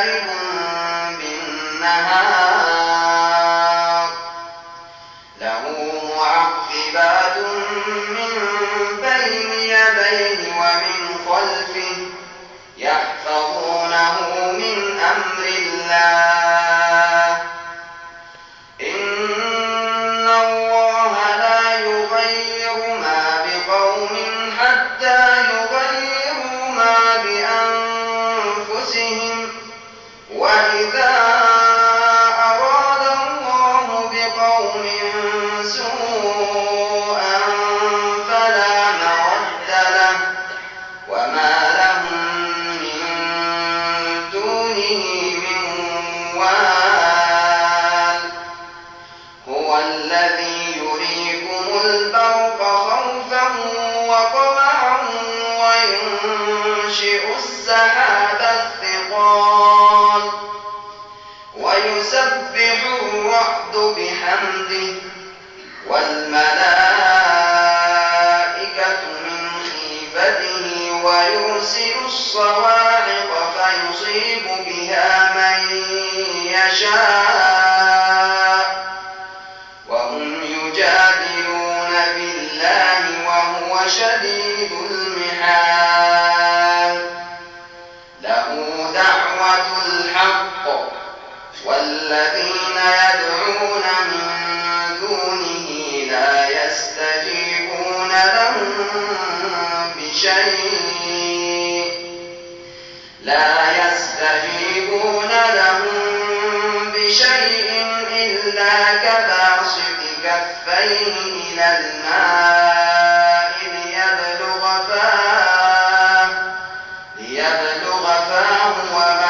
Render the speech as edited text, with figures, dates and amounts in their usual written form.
سارب بالنهار له معقبات من بين يديه ومن خلفه يحفظونه من أمر الله إن الله لا يغير ما بقوم حتى يغيروا ما بأنفسهم وإذا أراد الله بقوم سوءا فلا مرد له وما لهم من دونه من وال هو الذي يريكم البرق خوفا وطمعا وينشئ السحاب الثقال ويسبح الرعد بحمده والملائكة من خيفته ويرسل الصواعق فيصيب بها من يشاء وهم يجادلون بالله وهو شديد المحال له دعوة الحق والذين يدعون من دونه لا يستجيبون لهم بشيء إلا كباسط كفيه إلى الماء ليبلغ فاه وما